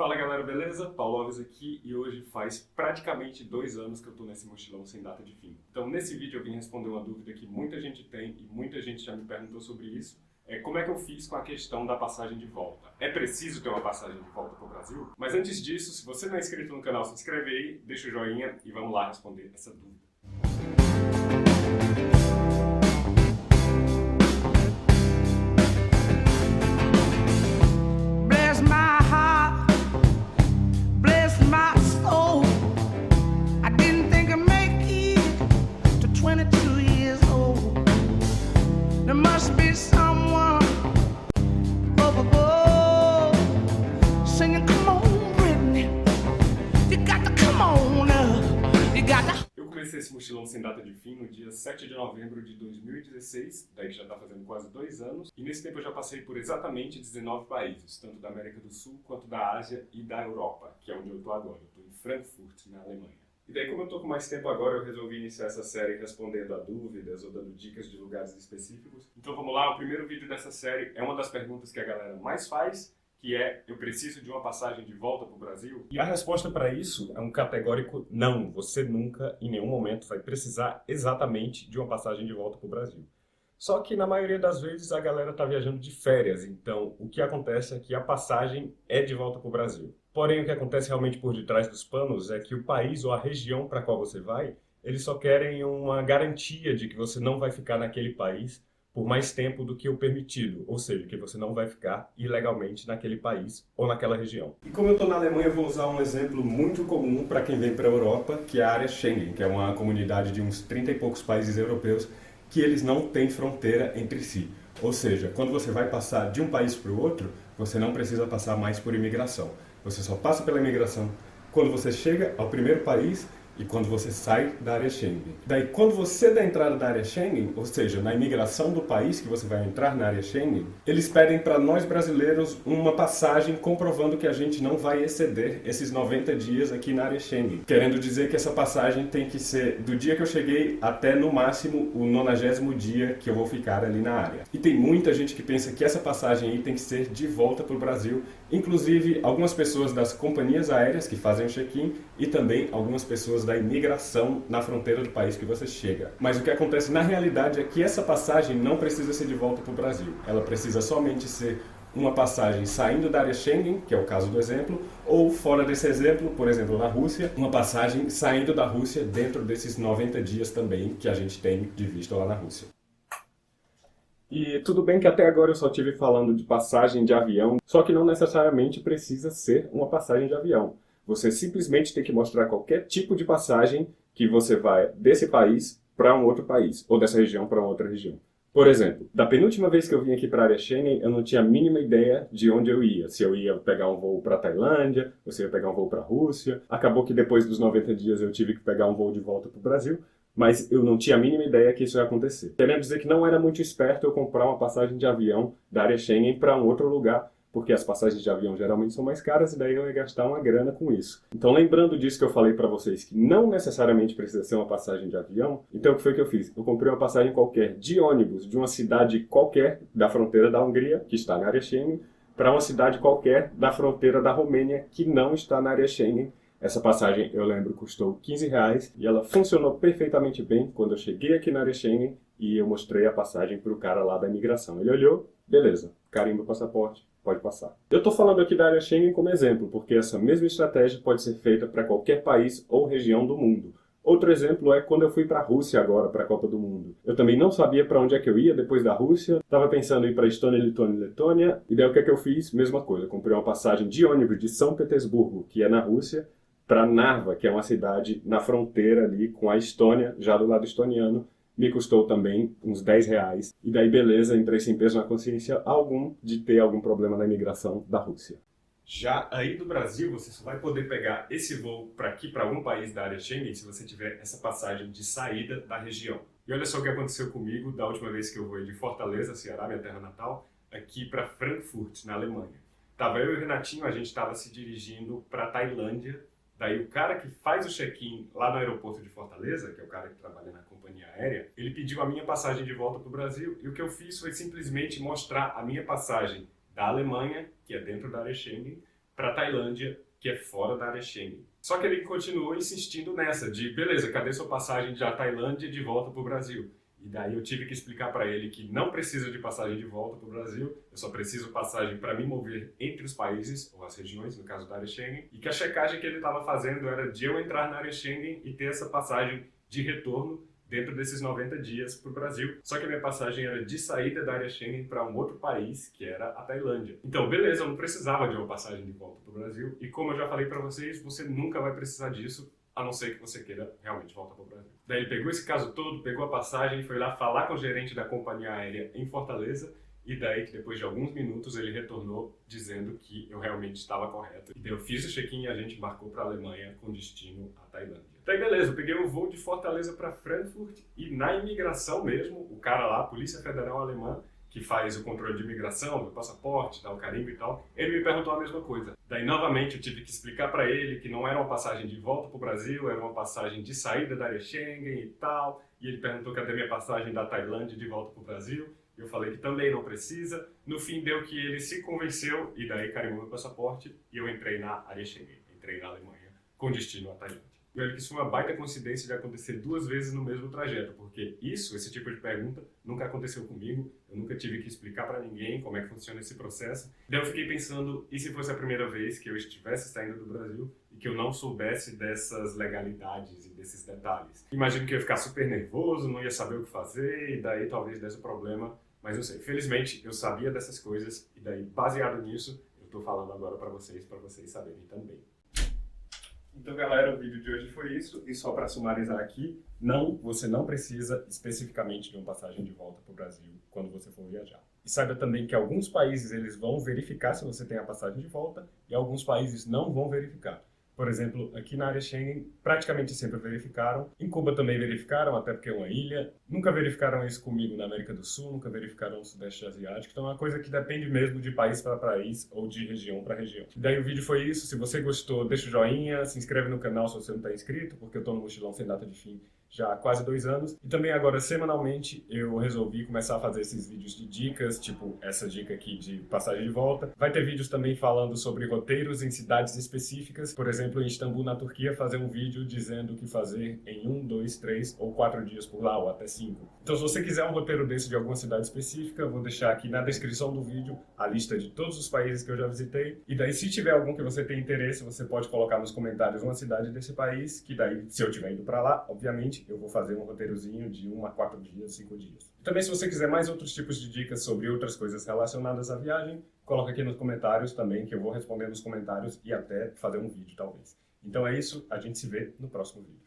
Fala galera, beleza? Paulo Alves aqui e hoje faz praticamente 2 anos que eu tô nesse mochilão sem data de fim. Então nesse vídeo eu vim responder uma dúvida que muita gente tem e muita gente já me perguntou sobre isso. Como é que eu fiz com a questão da passagem de volta? É preciso ter uma passagem de volta para o Brasil? Mas antes disso, se você não é inscrito no canal, se inscreve aí, deixa o joinha e vamos lá responder essa dúvida. Eu comecei esse mochilão sem data de fim no dia 7 de novembro de 2016, daí que já está fazendo quase 2 anos, e nesse tempo eu já passei por exatamente 19 países, tanto da América do Sul quanto da Ásia e da Europa, que é onde eu estou agora. Eu estou em Frankfurt, na Alemanha. E daí, como eu estou com mais tempo agora, eu resolvi iniciar essa série respondendo a dúvidas ou dando dicas de lugares específicos. Então vamos lá, o primeiro vídeo dessa série é uma das perguntas que a galera mais faz, que é: eu preciso de uma passagem de volta para o Brasil? E a resposta para isso é um categórico não. Você nunca, em nenhum momento, vai precisar exatamente de uma passagem de volta para o Brasil. Só que na maioria das vezes a galera está viajando de férias, então o que acontece é que a passagem é de volta para o Brasil. Porém, o que acontece realmente por detrás dos panos é que o país ou a região para qual você vai, eles só querem uma garantia de que você não vai ficar naquele país por mais tempo do que o permitido, ou seja, que você não vai ficar ilegalmente naquele país ou naquela região. E como eu estou na Alemanha, eu vou usar um exemplo muito comum para quem vem para a Europa, que é a área Schengen, que é uma comunidade de uns 30 e poucos países europeus que eles não têm fronteira entre si. Ou seja, quando você vai passar de um país para o outro, você não precisa passar mais por imigração. Você só passa pela imigração quando você chega ao primeiro país e quando você sai da área Schengen. Daí, quando você dá entrada na área Schengen, ou seja, na imigração do país que você vai entrar na área Schengen, eles pedem para nós brasileiros uma passagem comprovando que a gente não vai exceder esses 90 dias aqui na área Schengen. Querendo dizer que essa passagem tem que ser do dia que eu cheguei até, no máximo, o 90º dia que eu vou ficar ali na área. E tem muita gente que pensa que essa passagem aí tem que ser de volta para o Brasil, inclusive algumas pessoas das companhias aéreas que fazem o check-in e também algumas pessoas da imigração na fronteira do país que você chega. Mas o que acontece na realidade é que essa passagem não precisa ser de volta para o Brasil. Ela precisa somente ser uma passagem saindo da área Schengen, que é o caso do exemplo, ou fora desse exemplo, por exemplo, na Rússia, uma passagem saindo da Rússia dentro desses 90 dias também que a gente tem de visto lá na Rússia. E tudo bem que até agora eu só estive falando de passagem de avião, só que não necessariamente precisa ser uma passagem de avião. Você simplesmente tem que mostrar qualquer tipo de passagem que você vai desse país para um outro país, ou dessa região para uma outra região. Por exemplo, da penúltima vez que eu vim aqui para a área Schengen, eu não tinha a mínima ideia de onde eu ia. Se eu ia pegar um voo para a Tailândia, ou se eu ia pegar um voo para a Rússia. Acabou que depois dos 90 dias eu tive que pegar um voo de volta para o Brasil, mas eu não tinha a mínima ideia que isso ia acontecer. Querendo dizer que não era muito esperto eu comprar uma passagem de avião da área Schengen para um outro lugar, porque as passagens de avião geralmente são mais caras e daí eu ia gastar uma grana com isso. Então, lembrando disso que eu falei para vocês, que não necessariamente precisa ser uma passagem de avião, então o que foi que eu fiz? Eu comprei uma passagem qualquer de ônibus de uma cidade qualquer da fronteira da Hungria, que está na área Schengen, para uma cidade qualquer da fronteira da Romênia, que não está na área Schengen. Essa passagem, eu lembro, custou R$15 e ela funcionou perfeitamente bem quando eu cheguei aqui na área Schengen e eu mostrei a passagem para o cara lá da imigração. Ele olhou, beleza, carimba o passaporte, pode passar. Eu estou falando aqui da área Schengen como exemplo, porque essa mesma estratégia pode ser feita para qualquer país ou região do mundo. Outro exemplo é quando eu fui para a Rússia agora, para a Copa do Mundo. Eu também não sabia para onde é que eu ia depois da Rússia. Estava pensando em ir para Estônia, Lituânia e Letônia. E daí o que é que eu fiz? Mesma coisa, eu comprei uma passagem de ônibus de São Petersburgo, que é na Rússia, para Narva, que é uma cidade na fronteira ali com a Estônia, já do lado estoniano. Me custou também uns R$10. E daí, beleza, entrei sem peso na consciência algum de ter algum problema na imigração da Rússia. Já aí do Brasil, você só vai poder pegar esse voo para aqui, para algum país da área Schengen, se você tiver essa passagem de saída da região. E olha só o que aconteceu comigo da última vez que eu voei de Fortaleza, Ceará, minha terra natal, aqui para Frankfurt, na Alemanha. Tava eu e o Renatinho, a gente estava se dirigindo para Tailândia. Daí o cara que faz o check-in lá no aeroporto de Fortaleza, que é o cara que trabalha na companhia aérea, ele pediu a minha passagem de volta para o Brasil e o que eu fiz foi simplesmente mostrar a minha passagem da Alemanha, que é dentro da área Schengen, para Tailândia, que é fora da área Schengen. Só que ele continuou insistindo nessa, de beleza, cadê sua passagem da Tailândia de volta para o Brasil? E daí eu tive que explicar para ele que não precisa de passagem de volta para o Brasil, eu só preciso passagem para me mover entre os países, ou as regiões, no caso da área Schengen, e que a checagem que ele estava fazendo era de eu entrar na área Schengen e ter essa passagem de retorno dentro desses 90 dias para o Brasil. Só que a minha passagem era de saída da área Schengen para um outro país, que era a Tailândia. Então, beleza, eu não precisava de uma passagem de volta para o Brasil. E como eu já falei para vocês, você nunca vai precisar disso, a não ser que você queira realmente voltar para o Brasil. Daí ele pegou esse caso todo, pegou a passagem, foi lá falar com o gerente da companhia aérea em Fortaleza, e daí que depois de alguns minutos ele retornou dizendo que eu realmente estava correto. E daí eu fiz o check-in e a gente embarcou para a Alemanha com destino à Tailândia. Daí beleza, eu peguei um voo de Fortaleza para Frankfurt e na imigração mesmo, o cara lá, a Polícia Federal Alemã, que faz o controle de imigração, do passaporte, dá o carimbo e tal, ele me perguntou a mesma coisa. Daí novamente eu tive que explicar para ele que não era uma passagem de volta para o Brasil, era uma passagem de saída da área Schengen e tal, e ele perguntou cadê minha passagem da Tailândia de volta para o Brasil. Eu falei que também não precisa. No fim deu que ele se convenceu e daí carimbou meu passaporte e eu entrei na área Schengen, entrei na Alemanha com destino à Tailândia. E olha que isso foi uma baita coincidência de acontecer 2 vezes no mesmo trajeto, porque esse tipo de pergunta, nunca aconteceu comigo, eu nunca tive que explicar para ninguém como é que funciona esse processo. Daí eu fiquei pensando, e se fosse a primeira vez que eu estivesse saindo do Brasil e que eu não soubesse dessas legalidades e desses detalhes? Imagino que eu ia ficar super nervoso, não ia saber o que fazer, e daí talvez desse problema. Mas não sei, felizmente eu sabia dessas coisas, e daí baseado nisso, eu estou falando agora para vocês saberem também. Então, galera, o vídeo de hoje foi isso. E só para sumarizar aqui, não, você não precisa especificamente de uma passagem de volta para o Brasil quando você for viajar. E saiba também que alguns países eles vão verificar se você tem a passagem de volta e alguns países não vão verificar. Por exemplo, aqui na área Schengen, praticamente sempre verificaram. Em Cuba também verificaram, até porque é uma ilha. Nunca verificaram isso comigo na América do Sul, nunca verificaram no Sudeste Asiático. Então é uma coisa que depende mesmo de país para país ou de região para região. Daí o vídeo foi isso. Se você gostou, deixa o joinha, se inscreve no canal se você não está inscrito, porque eu estou no Mochilão Sem Data de Fim já há quase 2 anos. E também agora, semanalmente, eu resolvi começar a fazer esses vídeos de dicas, tipo essa dica aqui de passagem de volta. Vai ter vídeos também falando sobre roteiros em cidades específicas. Por exemplo, em Istambul, na Turquia, fazer um vídeo dizendo o que fazer em 1, 2, 3 ou 4 dias por lá, ou até 5. Então, se você quiser um roteiro desse de alguma cidade específica, eu vou deixar aqui na descrição do vídeo a lista de todos os países que eu já visitei. E daí, se tiver algum que você tem interesse, você pode colocar nos comentários uma cidade desse país, que daí, se eu estiver indo para lá, obviamente, eu vou fazer um roteirozinho de 1 a 4 dias, 5 dias. E também, se você quiser mais outros tipos de dicas sobre outras coisas relacionadas à viagem, coloca aqui nos comentários também, que eu vou responder nos comentários e até fazer um vídeo, talvez. Então é isso, a gente se vê no próximo vídeo.